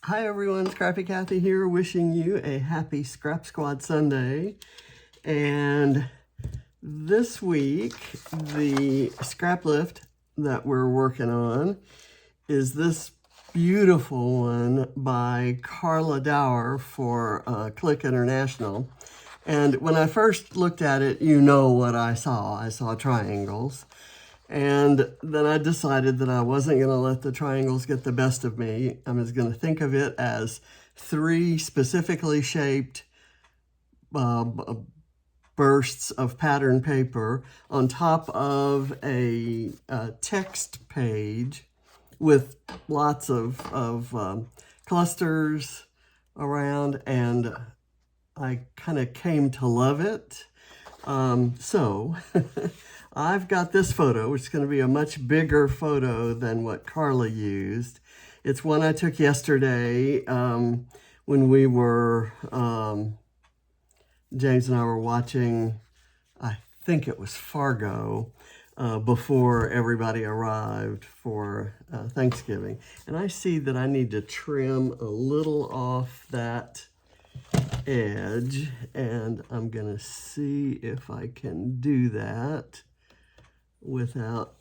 Hi everyone, Scrappy Kathy here, wishing you a happy Scrap Squad Sunday. And this week, the scrap lift that we're working on is this beautiful one by Carla Dower for Click International. And when I first looked at it, you know what I saw. I saw triangles. And then I decided that I wasn't going to let the triangles get the best of me. I was going to think of it as three specifically shaped bursts of pattern paper on top of a text page with lots of clusters around, and I kind of came to love it. So I've got this photo, which is going to be a much bigger photo than what Carla used. It's one I took yesterday when we were, James and I were watching, I think it was Fargo, before everybody arrived for Thanksgiving. And I see that I need to trim a little off that edge, and I'm gonna see if I can do that without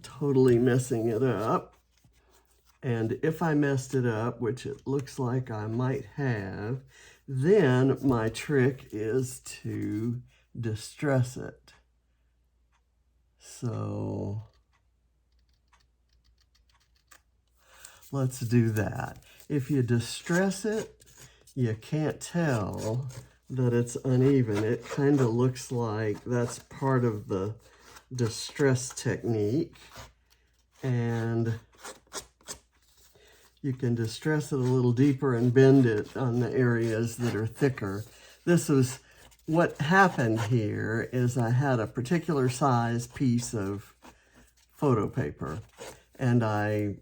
totally messing it up. And if I messed it up, which it looks like I might have, then my trick is to distress it. So let's do that. If you distress it, you can't tell that it's uneven. It kind of looks like that's part of the distress technique. And you can distress it a little deeper and bend it on the areas that are thicker. This is what happened here. Is I had a particular size piece of photo paper, and I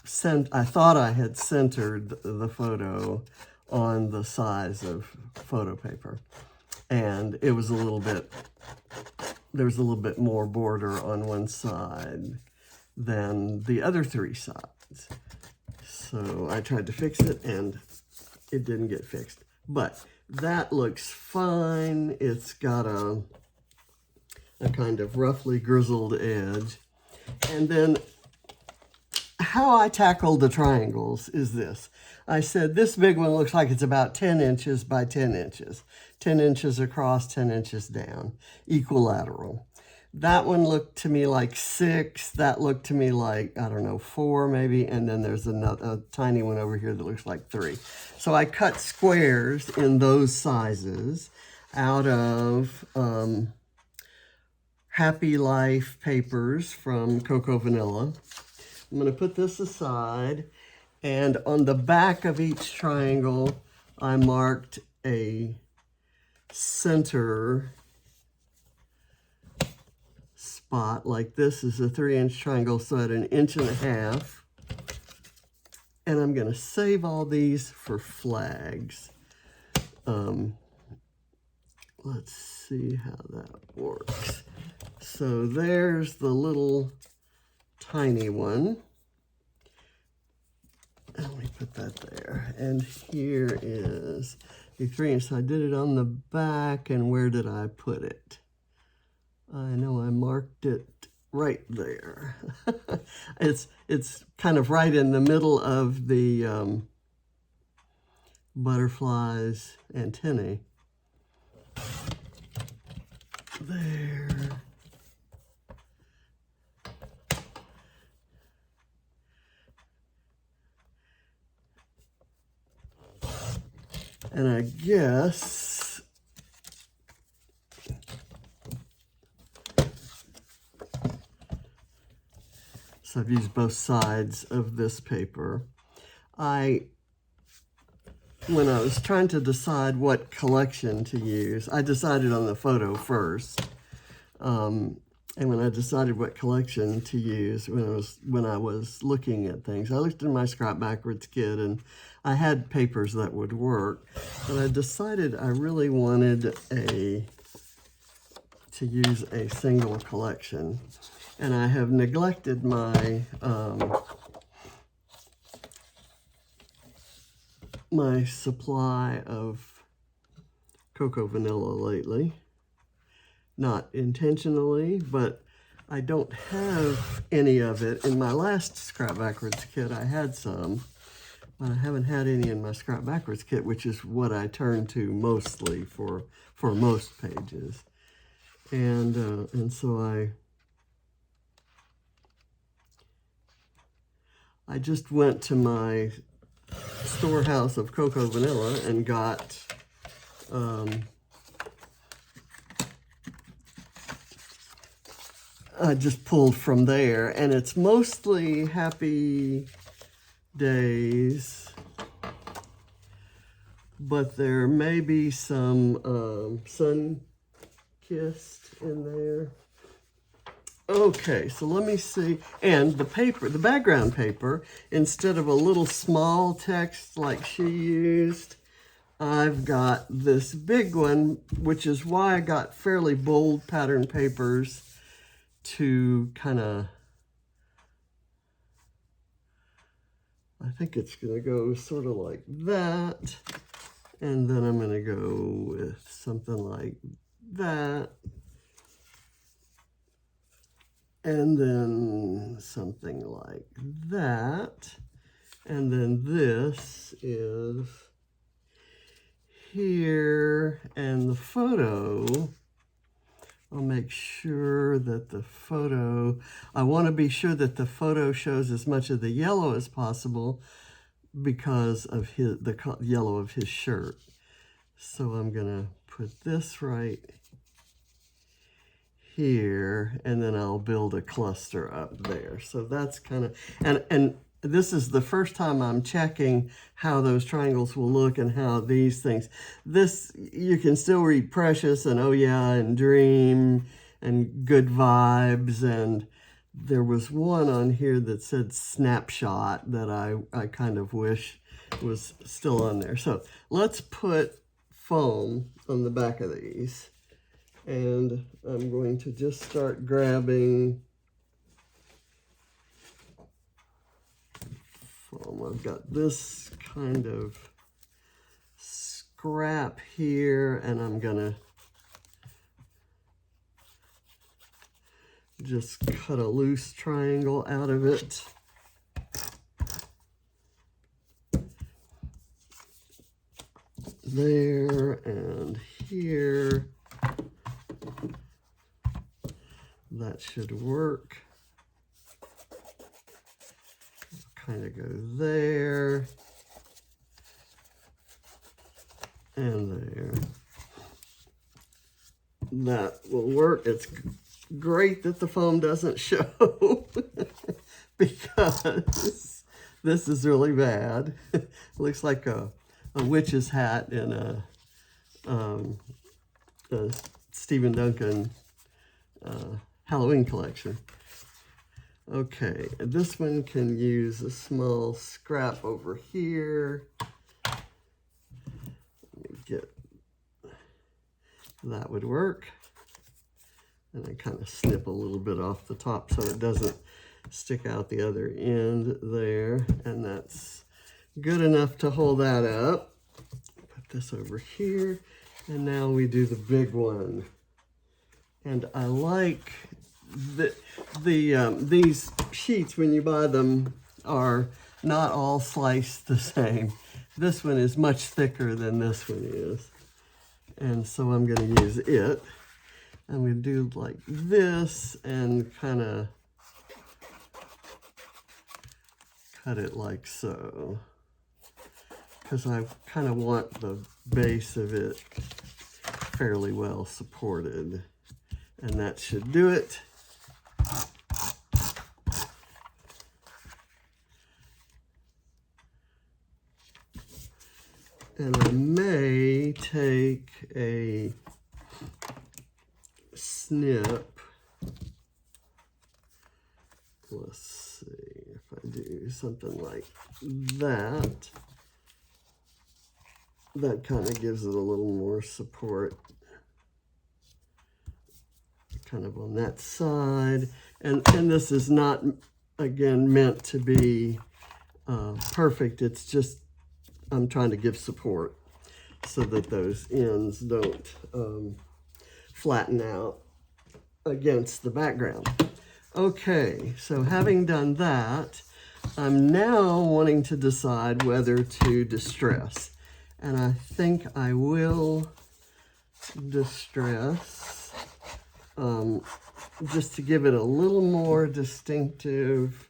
thought I had centered the photo on the size of photo paper, and it was a little bit, there was a little bit more border on one side than the other three sides. So I tried to fix it and it didn't get fixed, but that looks fine. It's got a kind of roughly grizzled edge. And then how I tackled the triangles is this. I said this big one looks like it's about 10 inches by 10 inches. 10 inches across, 10 inches down, equilateral. That one looked to me like 6. That looked to me like, I don't know, 4 maybe. And then there's a tiny one over here that looks like 3. So I cut squares in those sizes out of Happy Life papers from Cocoa Vanilla. I'm going to put this aside, and on the back of each triangle, I marked a center spot. Like this is a 3-inch triangle, so at 1.5 inches. And I'm going to save all these for flags. Let's see how that works. So there's the little tiny one. And let me put that there. And here is the 3-inch. So I did it on the back, and where did I put it? I know I marked it right there. It's kind of right in the middle of the butterfly's antennae. There. And I guess so I've used both sides of this paper. When I was trying to decide what collection to use, I decided on the photo first. And when I decided what collection to use, when I was looking at things, I looked in my Scrap Backwards kit, and I had papers that would work. But I decided I really wanted to use a single collection, and I have neglected my my supply of cocoa vanilla lately. Not intentionally, but I don't have any of it. In my last Scrap Backwards kit, I had some, but I haven't had any in my Scrap Backwards kit, which is what I turn to mostly for most pages. And so I just went to my storehouse of cocoa vanilla and got I just pulled from there, and it's mostly Happy Days, but there may be some Sun-Kissed in there. Okay, so let me see. And the paper, the background paper, instead of a little small text like she used, I've got this big one, which is why I got fairly bold pattern papers to kind of, I think it's going to go sort of like that. And then I'm going to go with something like that. And then something like that. And then this is here. And the photo, I'll make sure that the photo, I want to be sure that the photo shows as much of the yellow as possible because of the yellow of his shirt. So I'm going to put this right here, and then I'll build a cluster up there. So that's kind of, and this is the first time I'm checking how those triangles will look and how these things, this, you can still read Precious and Oh Yeah and Dream and Good Vibes, and there was one on here that said Snapshot that I kind of wish was still on there. So let's put foam on the back of these. And I'm going to just start grabbing foam. I've got this kind of scrap here, and I'm gonna just cut a loose triangle out of it. There and here. That should work. Kind of go there and there. That will work. It's great that the foam doesn't show because this is really bad. It looks like a witch's hat in a Stephen Duncan Halloween collection. Okay, this one can use a small scrap over here. Let me get, that would work. And I kind of snip a little bit off the top so it doesn't stick out the other end there. And that's good enough to hold that up. Put this over here. And now we do the big one. And I like that these sheets, when you buy them, are not all sliced the same. This one is much thicker than this one is. And so I'm going to use it. I'm going to do like this and kind of cut it like so. Because I kind of want the base of it fairly well supported. And that should do it. And I may take a snip. Let's see if I do something like that. That kind of gives it a little more support. Kind of on that side. And this is not, again, meant to be perfect. It's just I'm trying to give support so that those ends don't flatten out against the background. Okay, so having done that, I'm now wanting to decide whether to distress. And I think I will distress just to give it a little more distinctive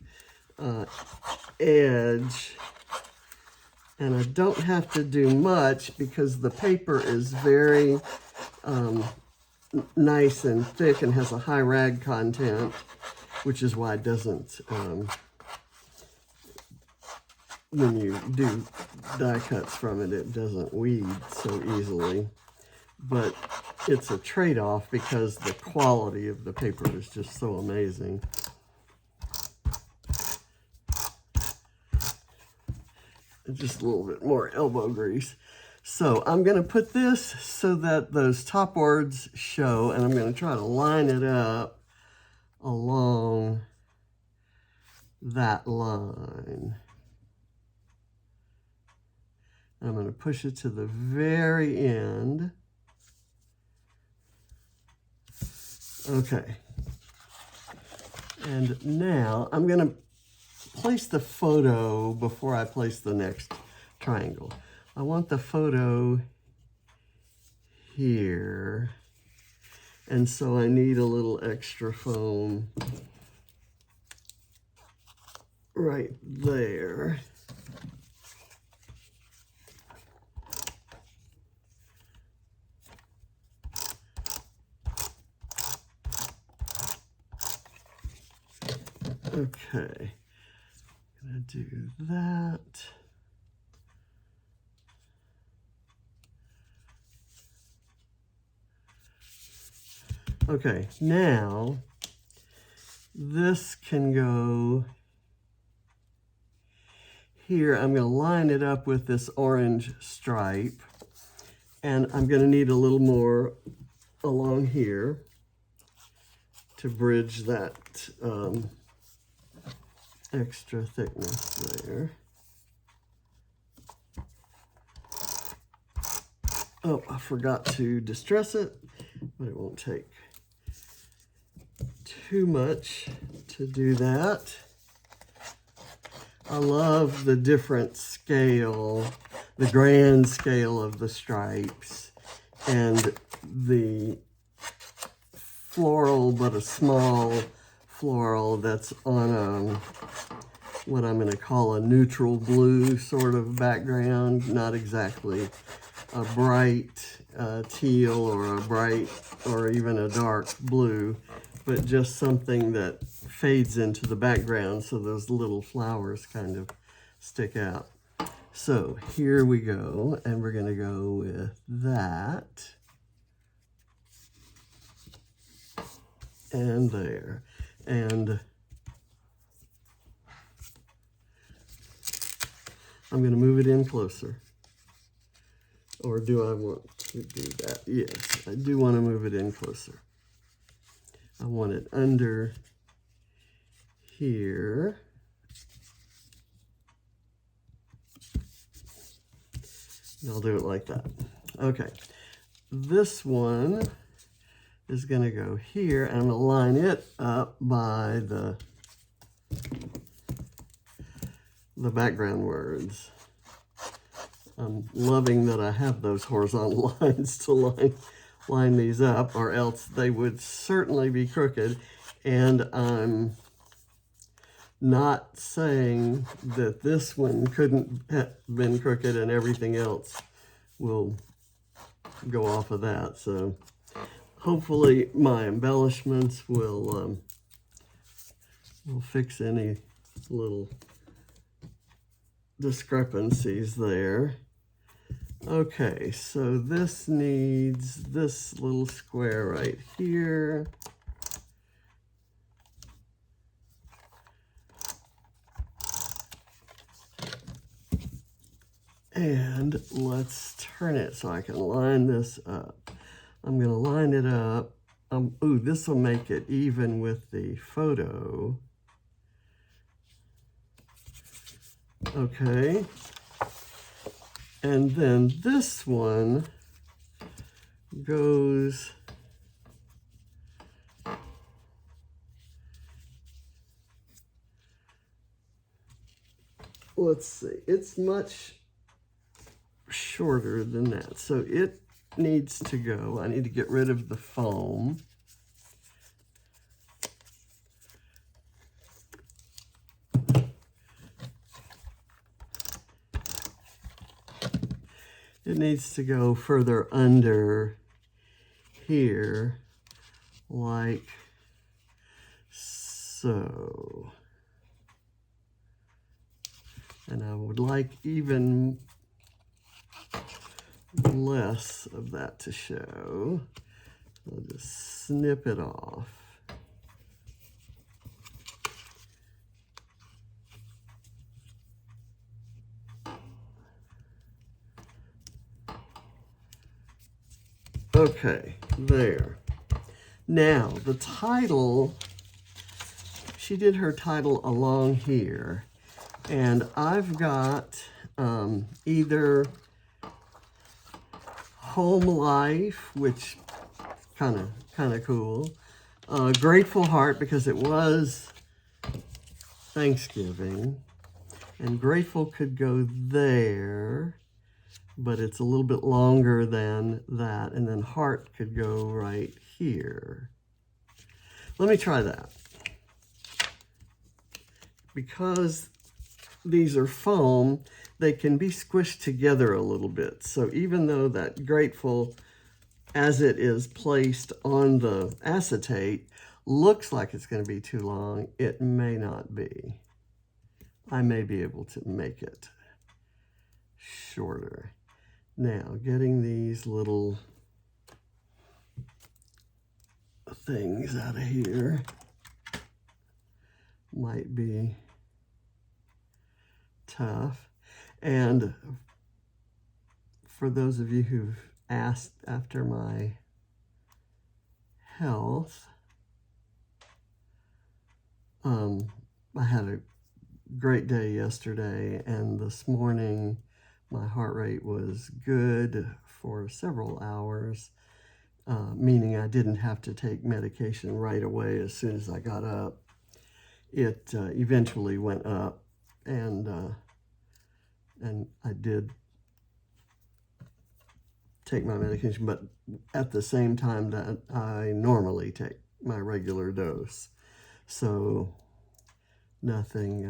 edge. And I don't have to do much because the paper is very nice and thick and has a high rag content, which is why it doesn't, when you do die cuts from it, it doesn't weed so easily. But it's a trade-off because the quality of the paper is just so amazing. Just a little bit more elbow grease. So I'm going to put this so that those top words show, and I'm going to try to line it up along that line. I'm going to push it to the very end. Okay. And now I'm going to place the photo before I place the next triangle. I want the photo here, and so I need a little extra foam right there. Okay, I'm gonna do that. Okay, now this can go here. I'm going to line it up with this orange stripe, and I'm going to need a little more along here to bridge that extra thickness there. Oh, I forgot to distress it, but it won't take too much to do that. I love the different scale, the grand scale of the stripes, and the floral, but a small floral that's on what I'm going to call a neutral blue sort of background, not exactly a bright teal or a bright or even a dark blue, but just something that fades into the background so those little flowers kind of stick out. So here we go, and we're going to go with that. And there. And I'm going to move it in closer. Or do I want to do that? Yes, I do want to move it in closer. I want it under here. And I'll do it like that. Okay, this one is going to go here, and I'm going to line it up by the background words. I'm loving that I have those horizontal lines to line these up, or else they would certainly be crooked. And I'm not saying that this one couldn't have been crooked and everything else will go off of that. So hopefully my embellishments will fix any little discrepancies there. Okay, so this needs this little square right here. And let's turn it so I can line this up. I'm going to line it up. Ooh, this will make it even with the photo. Okay. And then this one goes let's see, it's much shorter than that. So it needs to go, I need to get rid of the foam. It needs to go further under here, like so. And I would like even less of that to show. I'll just snip it off. Okay, there. Now, the title, she did her title along here, and I've got either Home Life, which kind of cool, Grateful Heart, because it was Thanksgiving, and Grateful could go there, but it's a little bit longer than that, and then Heart could go right here. Let me try that. Because these are foam, they can be squished together a little bit. So even though that Grateful, as it is placed on the acetate, looks like it's going to be too long, it may not be. I may be able to make it shorter. Now, getting these little things out of here might be tough. And for those of you who've asked after my health, I had a great day yesterday, and this morning my heart rate was good for several hours, meaning I didn't have to take medication right away as soon as I got up. It eventually went up, and I did take my medication, but at the same time that I normally take my regular dose. So nothing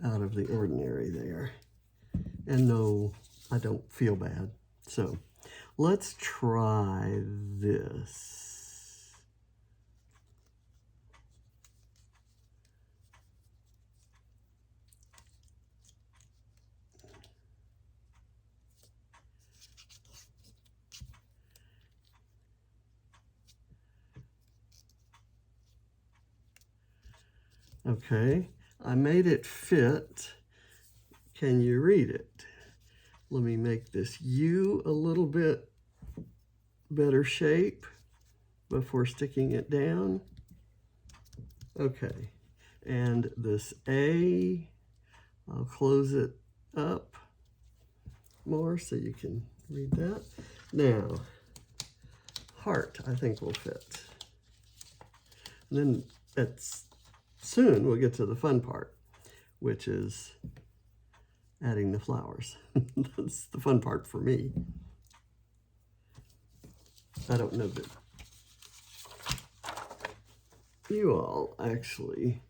out of the ordinary there. And no, I don't feel bad. So let's try this. Okay, I made it fit. Can you read it? Let me make this U a little bit better shape before sticking it down. Okay, and this A, I'll close it up more so you can read that. Now, Heart, I think will fit. And then soon we'll get to the fun part, which is adding the flowers. That's the fun part for me. I don't know that you all actually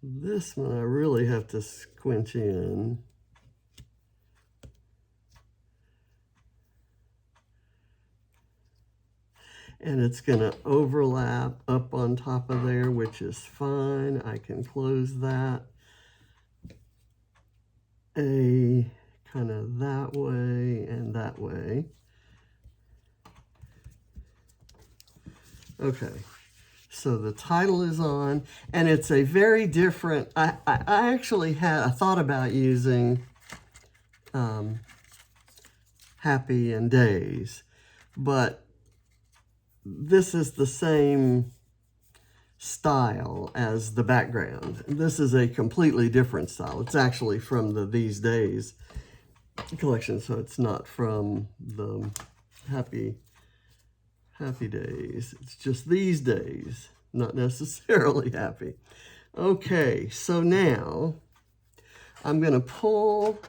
this one I really have to squint in. And it's going to overlap up on top of there, which is fine. I can close that. A kind of that way and that way. Okay, so the title is on, and it's a very different, I actually thought about using happy and days. But this is the same style as the background. This is a completely different style. It's actually from the These Days collection, so it's not from the Happy Days. It's just These Days, not necessarily happy. Okay, so now I'm going to pull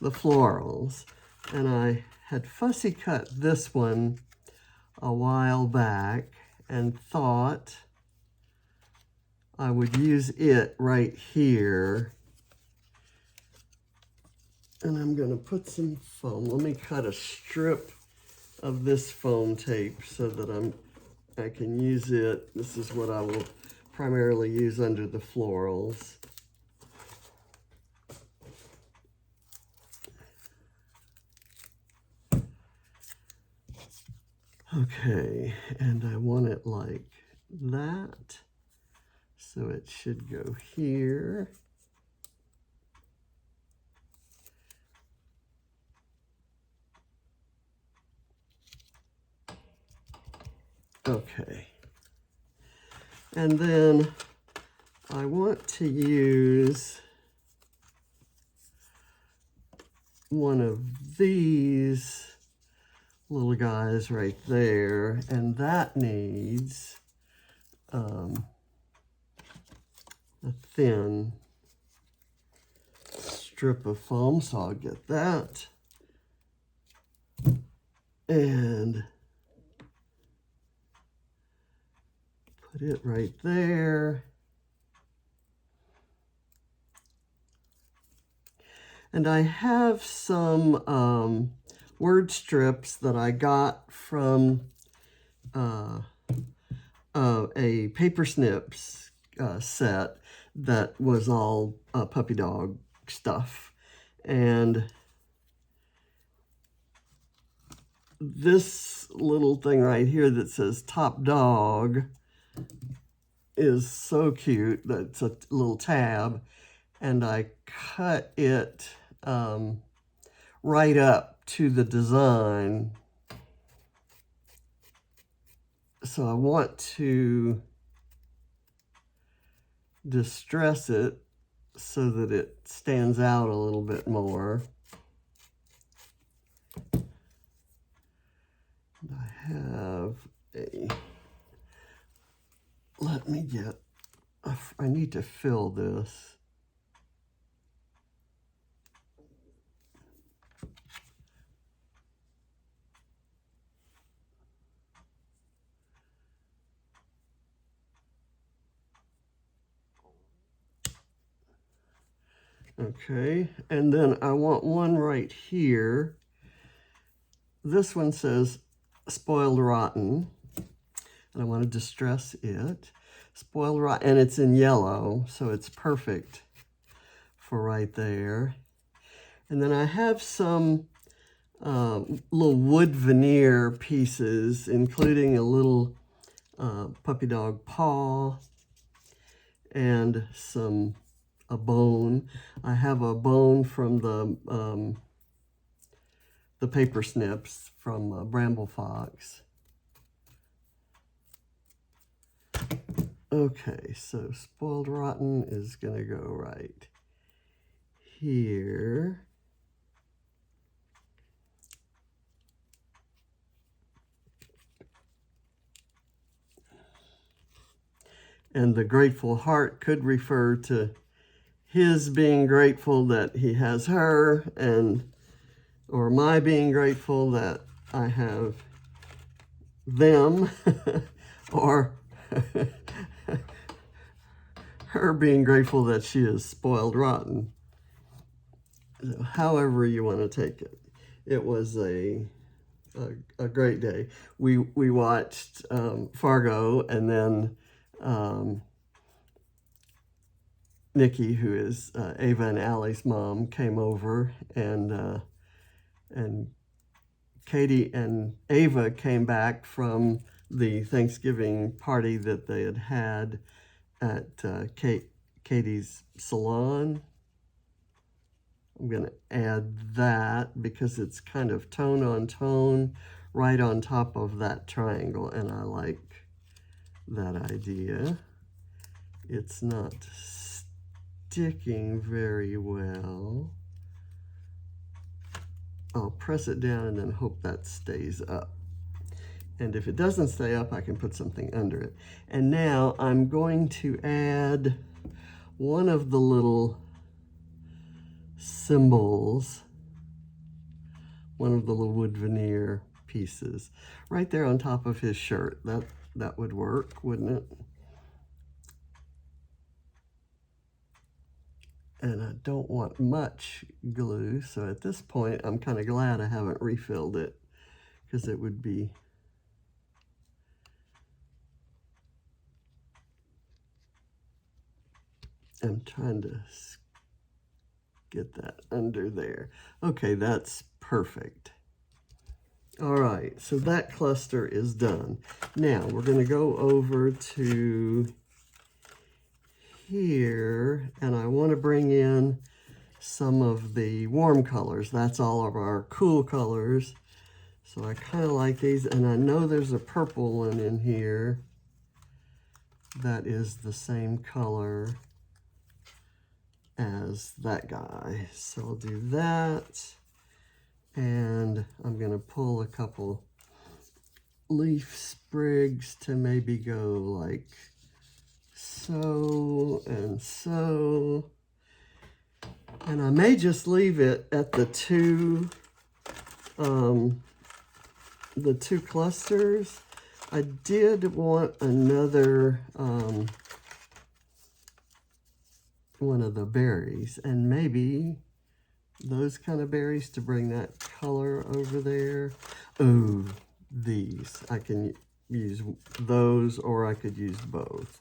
the florals, and I had fussy cut this one a while back and thought I would use it right here. And I'm going to put some foam. Let me cut a strip of this foam tape so that I can use it. This is what I will primarily use under the florals. Okay, and I want it like that. So it should go here. Okay. And then I want to use one of these little guys right there, and that needs a thin strip of foam, so I'll get that and put it right there. And I have some word strips that I got from a Paper Snips set that was all puppy dog stuff. And this little thing right here that says Top Dog is so cute. That's a little tab. And I cut it right up to the design. So I want to distress it so that it stands out a little bit more. And I have let me get, I need to fill this. Okay, and then I want one right here. This one says Spoiled Rotten, and I want to distress it. Spoiled Rotten, and it's in yellow, so it's perfect for right there. And then I have some little wood veneer pieces, including a little puppy dog paw and a bone. I have a bone from the Paper Snips from Bramble Fox. Okay, so Spoiled Rotten is gonna go right here. And the Grateful Heart could refer to his being grateful that he has her, or my being grateful that I have them, or her being grateful that she is spoiled rotten. However you want to take it. It was a great day. We watched Fargo, and then Nikki, who is Ava and Allie's mom, came over, and Katie and Ava came back from the Thanksgiving party that they had had at Katie's salon. I'm going to add that because it's kind of tone on tone right on top of that triangle, and I like that idea. It's not sticking very well. I'll press it down and then hope that stays up. And if it doesn't stay up, I can put something under it. And now I'm going to add one of the little symbols, one of the little wood veneer pieces, right there on top of his shirt. That would work, wouldn't it? And I don't want much glue, so at this point I'm kind of glad I haven't refilled it, because it would be I'm trying to get that under there. Okay, that's perfect. All right, so that cluster is done. Now we're going to go over to here, and I want to bring in some of the warm colors. That's all of our cool colors. So I kind of like these, and I know there's a purple one in here that is the same color as that guy. So I'll do that, and I'm going to pull a couple leaf sprigs to maybe go like so and so. And I may just leave it at the two clusters. I did want another one of the berries, and maybe those kind of berries to bring that color over there. Oh, these. I can use those, or I could use both.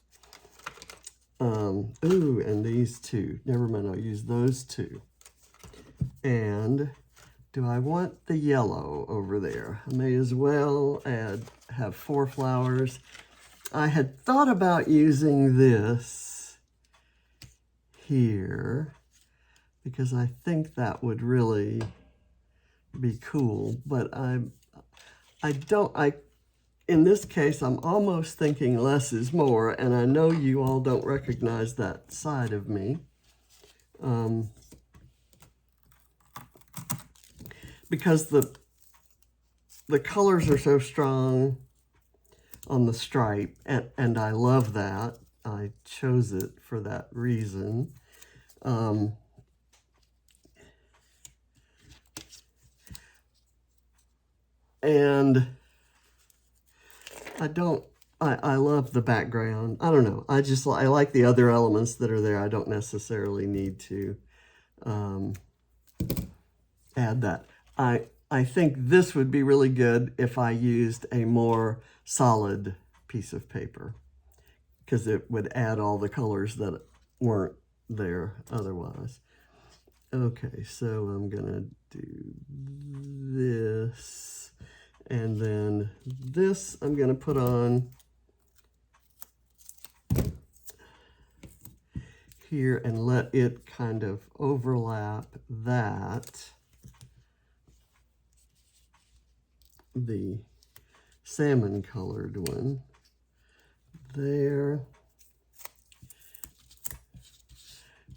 Ooh, and these two. Never mind, I'll use those two. And do I want the yellow over there? I may as well have 4 flowers. I had thought about using this here because I think that would really be cool, but in this case, I'm almost thinking less is more, and I know you all don't recognize that side of me. Because the colors are so strong on the stripe, and I love that. I chose it for that reason. And I love the background. I don't know. I like the other elements that are there. I don't necessarily need to add that. I think this would be really good if I used a more solid piece of paper, because it would add all the colors that weren't there otherwise. Okay, so I'm gonna do this, and then this I'm gonna put on here and let it kind of overlap that, the salmon colored one there.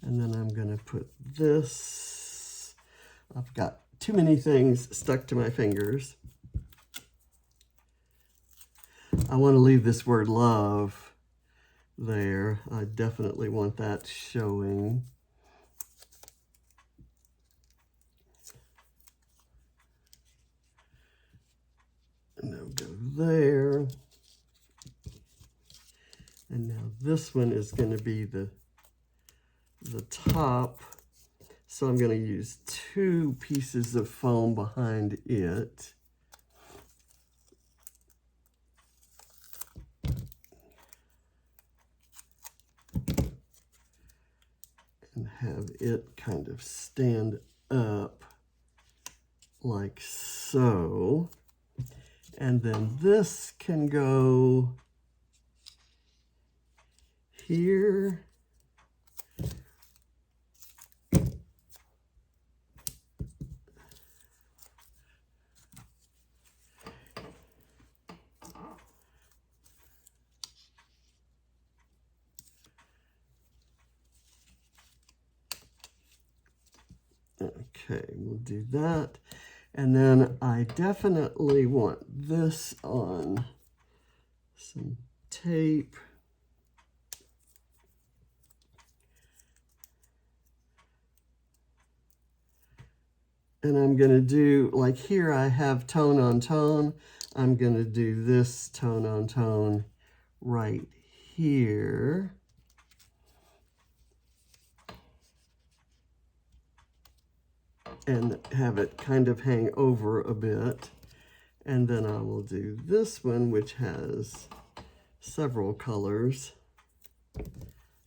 And then I'm going to put this. I've got too many things stuck to my fingers. I want to leave this word love there. I definitely want that showing. And I'll go there. And now this one is going to be the top. So I'm going to use 2 pieces of foam behind it. And have it kind of stand up like so. And then this can go here. Okay, we'll do that. And then I definitely want this on some tape. And I'm going to do, like here I have tone on tone. I'm going to do this tone on tone right here. And have it kind of hang over a bit. And then I will do this one, which has several colors.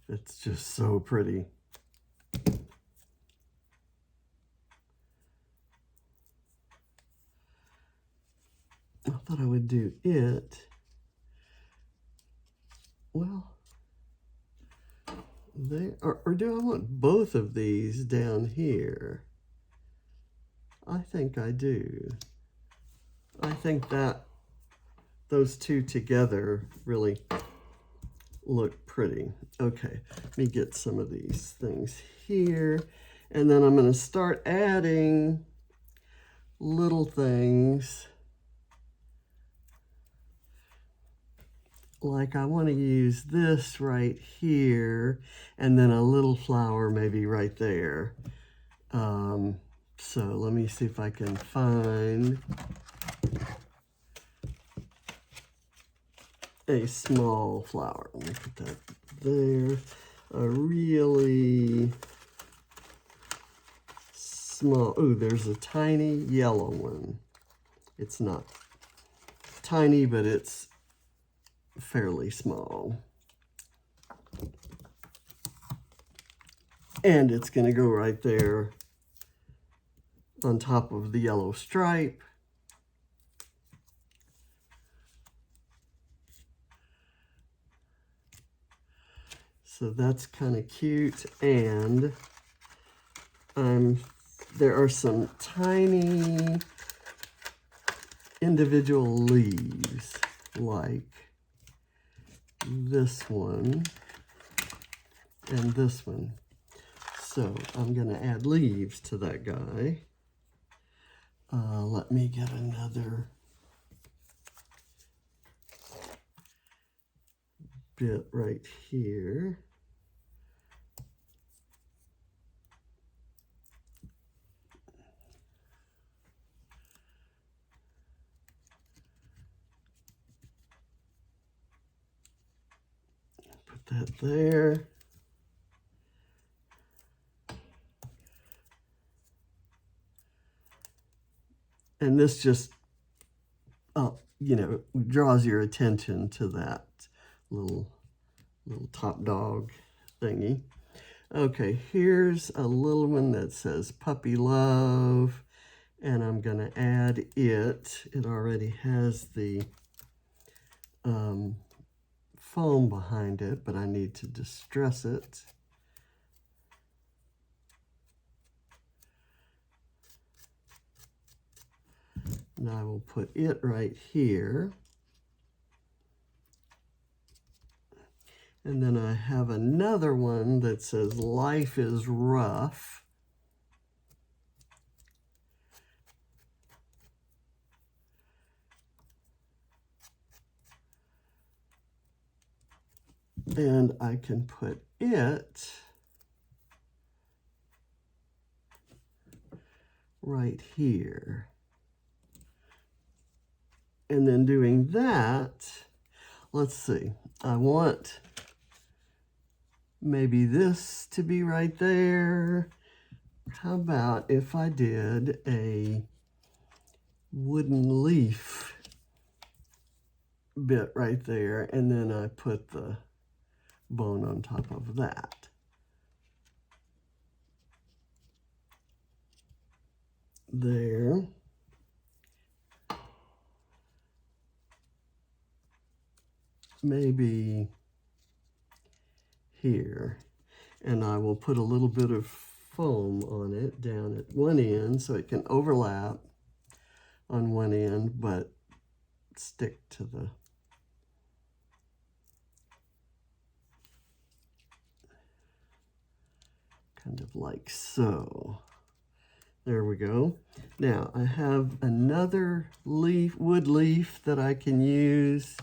It's just so pretty. I thought I would do it. Well, there, or do I want both of these down here? I think I do. I think that those two together really look pretty. Okay, let me get some of these things here. And then I'm going to start adding little things. Like I want to use this right here, and then a little flower maybe right there. So let me see if I can find a small flower. Let me put that there. A really small, oh, there's a tiny yellow one. It's not tiny, but it's fairly small. And it's going to go right there on top of the yellow stripe. So that's kind of cute. And there are some tiny individual leaves, like this one and this one. So I'm going to add leaves to that guy. Let me get another bit right here. Put that there. And this just, you know, draws your attention to that little top dog thingy. Okay, here's a little one that says Puppy Love, and I'm going to add it. It already has the foam behind it, but I need to distress it. And I will put it right here. And then I have another one that says Life is Rough. And I can put it right here. And then doing that, let's see, I want maybe this to be right there. How about if I did a wooden leaf bit right there, and then I put the bone on top of that. There. Maybe here. And I will put a little bit of foam on it down at one end so it can overlap on one end, but stick to the kind of like so. There we go. Now I have another leaf, wood leaf that I can use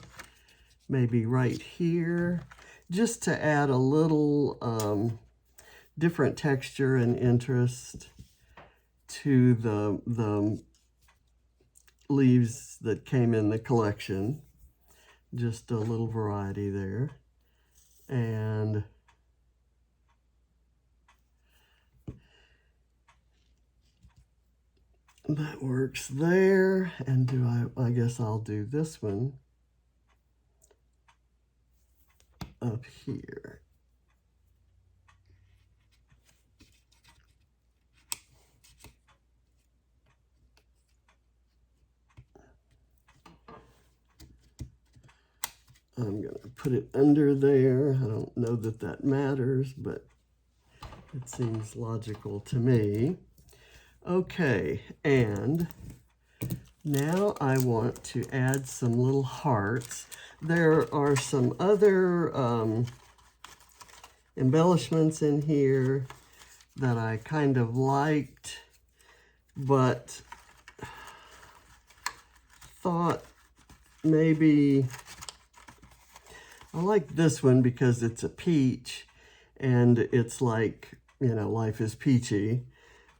maybe right here, just to add a little different texture and interest to the leaves that came in the collection. Just a little variety there. And that works there. And I guess I'll do this one up here. I'm going to put it under there. I don't know that that matters, but it seems logical to me. Okay, and now I want to add some little hearts. There are some other embellishments in here that I kind of liked, but thought maybe I like this one because it's a peach and it's like, you know, life is peachy,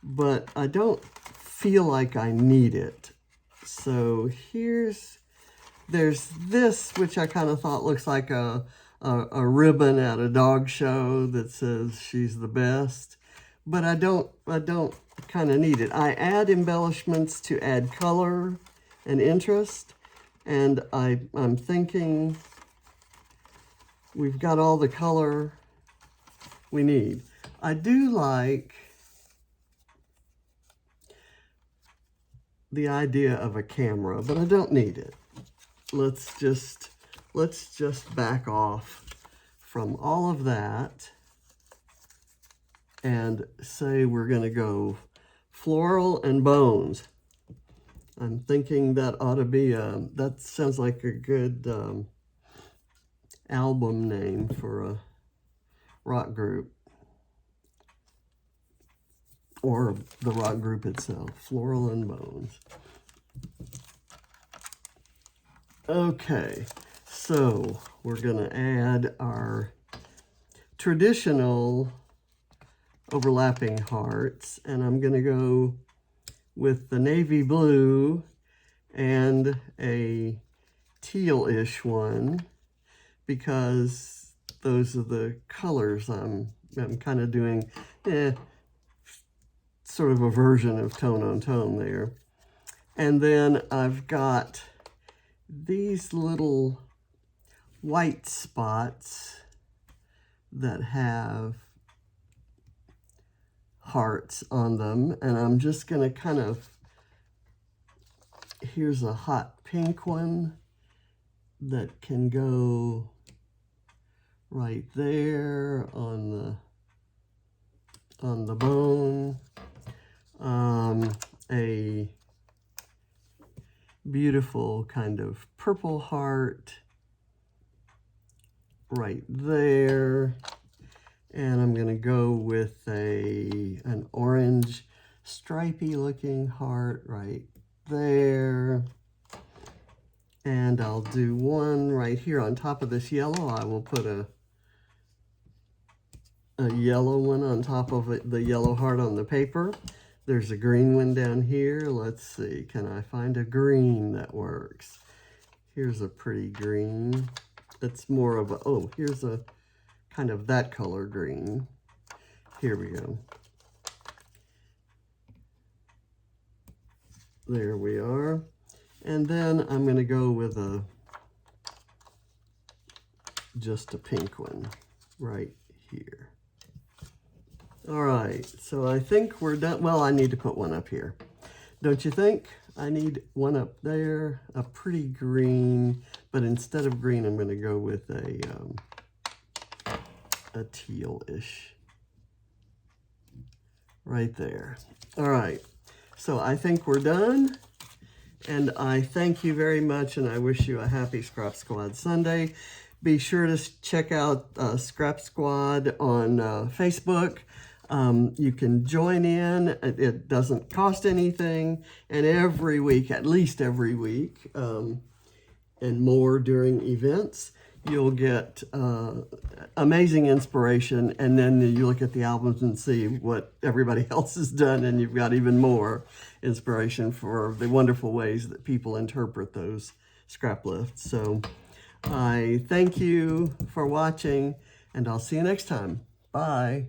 but I don't feel like I need it. So there's this, which I kind of thought looks like a ribbon at a dog show that says she's the best, but I don't kind of need it. I add embellishments to add color and interest, and I'm thinking we've got all the color we need. I do like the idea of a camera, but I don't need it. Let's just back off from all of that and say we're going to go floral and bones. I'm thinking that ought to be that sounds like a good album name for a rock group, or the rock group itself, Floral and Bones. Okay, so we're gonna add our traditional overlapping hearts, and I'm gonna go with the navy blue and a teal-ish one, because those are the colors I'm kind of doing sort of a version of tone on tone there. And then I've got these little white spots that have hearts on them, and I'm just going to kind of, here's a hot pink one that can go right there on the bone. A beautiful kind of purple heart right there. And I'm going to go with an orange stripy looking heart right there. And I'll do one right here on top of this yellow. I will put a yellow one on top of it, the yellow heart on the paper. There's a green one down here. Let's see, can I find a green that works? Here's a pretty green. It's more of a, oh, here's a kind of that color green. Here we go. There we are. And then I'm going to go with just a pink one right here. All right, so I think we're done. Well, I need to put one up here. Don't you think? I need one up there, a pretty green, but instead of green, I'm going to go with a teal-ish right there. All right, so I think we're done. And I thank you very much, and I wish you a happy Scrap Squad Sunday. Be sure to check out Scrap Squad on Facebook. You can join in. It doesn't cost anything. And every week, at least every week, and more during events, you'll get amazing inspiration, and then you look at the albums and see what everybody else has done, and you've got even more inspiration for the wonderful ways that people interpret those scrap lifts. So I thank you for watching, and I'll see you next time. Bye.